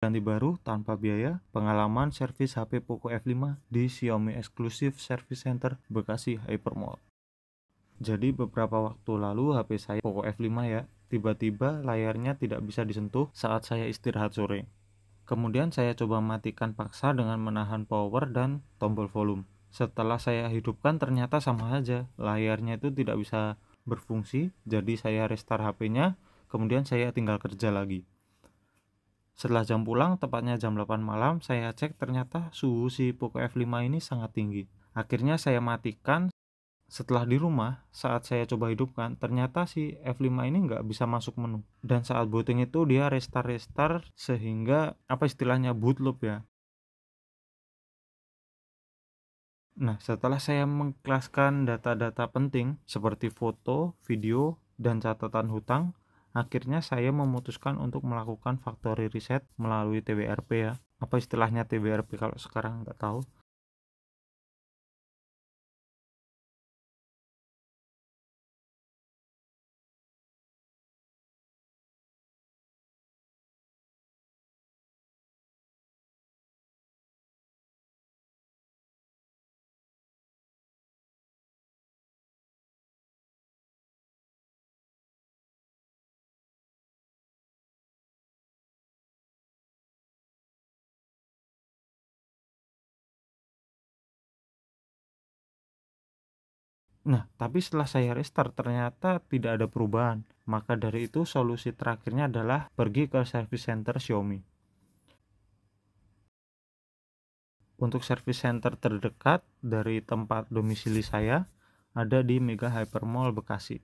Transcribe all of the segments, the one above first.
ganti baru tanpa biaya, pengalaman servis HP Poco F5 di Xiaomi Exclusive Service Center Bekasi Hypermall. Jadi beberapa waktu lalu HP saya Poco F5 ya, tiba-tiba layarnya tidak bisa disentuh saat saya istirahat sore. Kemudian saya coba matikan paksa dengan menahan power dan tombol volume. Setelah saya hidupkan ternyata sama aja, layarnya itu tidak bisa berfungsi, jadi saya restart HP-nya, kemudian saya tinggal kerja lagi. Setelah jam pulang, tepatnya jam 8 malam, saya cek ternyata suhu si Poco F5 ini sangat tinggi. Akhirnya saya matikan. Setelah di rumah, saat saya coba hidupkan, ternyata si F5 ini nggak bisa masuk menu. Dan saat booting itu dia restart sehingga istilahnya boot loop ya. Nah, setelah saya mengikhlaskan data-data penting seperti foto, video, dan catatan hutang, akhirnya saya memutuskan untuk melakukan factory reset melalui TWRP ya. Apa istilahnya TWRP kalau sekarang nggak tahu. Nah, tapi setelah saya restart ternyata tidak ada perubahan. Maka dari itu solusi terakhirnya adalah pergi ke service center Xiaomi. Untuk service center terdekat dari tempat domisili saya ada di Mega Hypermall Bekasi.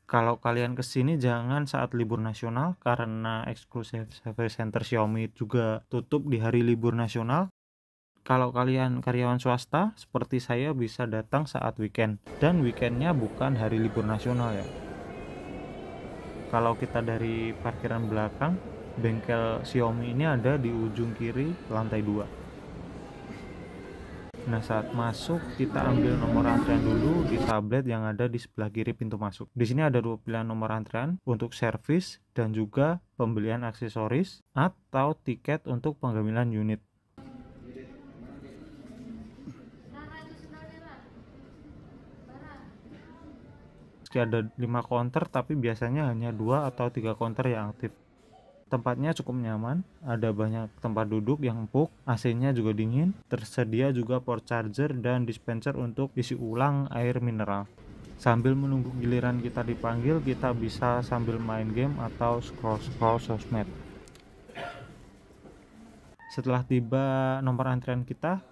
Kalau kalian kesini jangan saat libur nasional karena eksklusif service center Xiaomi juga tutup di hari libur nasional. Kalau kalian karyawan swasta seperti saya bisa datang saat weekend, dan weekendnya bukan hari libur nasional ya. Kalau kita dari parkiran belakang, bengkel Xiaomi ini ada di ujung kiri lantai 2. Nah, saat masuk kita ambil nomor antrian dulu di tablet yang ada di sebelah kiri pintu masuk. Di sini ada 2 pilihan nomor antrian untuk servis dan juga pembelian aksesoris atau tiket untuk pengambilan unit. Meski ada 5 counter, tapi biasanya hanya 2 atau 3 counter yang aktif. Tempatnya cukup nyaman, ada banyak tempat duduk yang empuk, AC-nya juga dingin, tersedia juga port charger dan dispenser untuk isi ulang air mineral. Sambil menunggu giliran kita dipanggil, kita bisa sambil main game atau scroll-scroll sosmed. Setelah tiba nomor antrian kita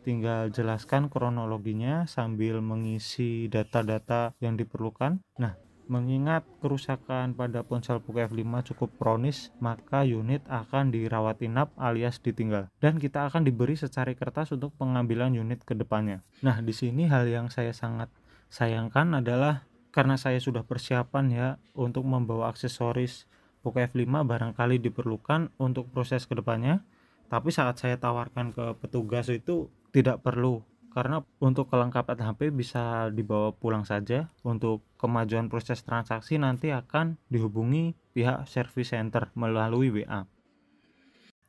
tinggal jelaskan kronologinya sambil mengisi data-data yang diperlukan. Nah, mengingat kerusakan pada ponsel Poco F5 cukup kronis, maka unit akan dirawat inap alias ditinggal, dan kita akan diberi secari kertas untuk pengambilan unit ke depannya. Nah, di sini hal yang saya sangat sayangkan adalah karena saya sudah persiapan ya untuk membawa aksesoris Poco F5 barangkali diperlukan untuk proses kedepannya, tapi saat saya tawarkan ke petugas itu tidak perlu, karena untuk kelengkapan HP bisa dibawa pulang saja. Untuk kemajuan proses transaksi nanti akan dihubungi pihak service center melalui WA.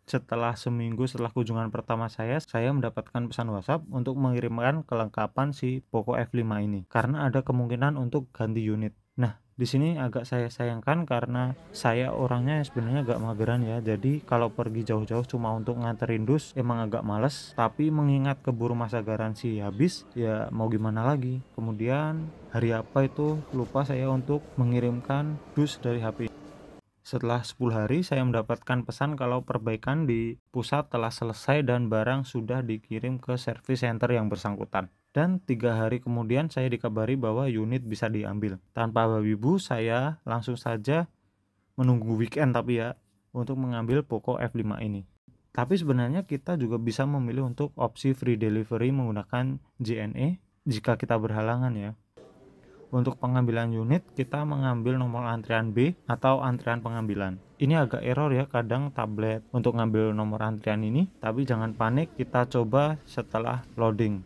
Setelah seminggu setelah kunjungan pertama saya mendapatkan pesan WhatsApp untuk mengirimkan kelengkapan si Poco F5 ini karena ada kemungkinan untuk ganti unit. Nah, di sini agak saya sayangkan karena saya orangnya sebenarnya agak mageran ya. Jadi kalau pergi jauh-jauh cuma untuk nganterin dus emang agak males. Tapi mengingat keburu masa garansi habis, ya mau gimana lagi. Kemudian hari apa itu lupa saya untuk mengirimkan dus dari HP. Setelah 10 hari saya mendapatkan pesan kalau perbaikan di pusat telah selesai dan barang sudah dikirim ke service center yang bersangkutan. Dan 3 hari kemudian saya dikabari bahwa unit bisa diambil. Tanpa babi bu, saya langsung saja menunggu weekend tapi ya untuk mengambil Poco F5 ini. Tapi sebenarnya kita juga bisa memilih untuk opsi free delivery menggunakan JNE jika kita berhalangan ya. Untuk pengambilan unit kita mengambil nomor antrian B atau antrian pengambilan. Ini agak error ya kadang tablet untuk ngambil nomor antrian ini, tapi jangan panik, kita coba setelah loading.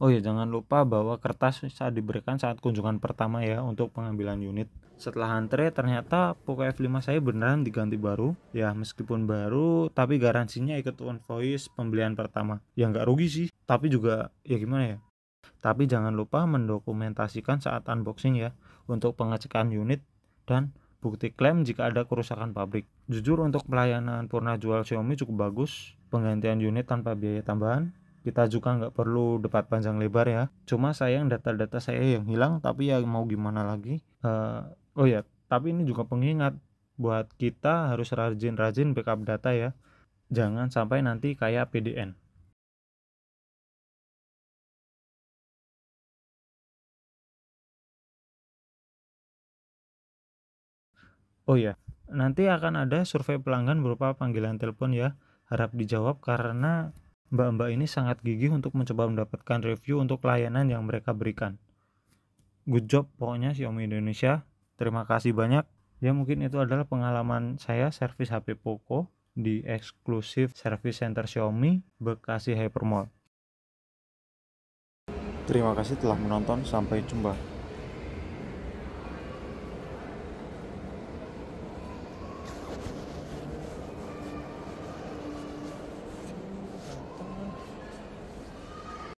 Oh ya, jangan lupa bawa kertas saat diberikan saat kunjungan pertama ya untuk pengambilan unit. Setelah antre ternyata Poco F5 saya beneran diganti baru. Ya meskipun baru tapi garansinya ikut One Voice pembelian pertama. Ya nggak rugi sih, tapi juga ya gimana ya. Tapi jangan lupa mendokumentasikan saat unboxing ya, untuk pengecekan unit dan bukti klaim jika ada kerusakan pabrik. Jujur untuk pelayanan purna jual Xiaomi cukup bagus, penggantian unit tanpa biaya tambahan. Kita juga nggak perlu debat panjang lebar ya. Cuma sayang data-data saya yang hilang, tapi ya mau gimana lagi. Oh ya, tapi ini juga pengingat buat kita harus rajin-rajin backup data ya. Jangan sampai nanti kayak PDN. Oh ya, nanti akan ada survei pelanggan berupa panggilan telepon ya. Harap dijawab karena mbak-mbak ini sangat gigih untuk mencoba mendapatkan review untuk layanan yang mereka berikan. Good job pokoknya Xiaomi Indonesia. Terima kasih banyak. Ya mungkin itu adalah pengalaman saya servis HP Poco di eksklusif service center Xiaomi Bekasi Hypermall. Terima kasih telah menonton, sampai jumpa.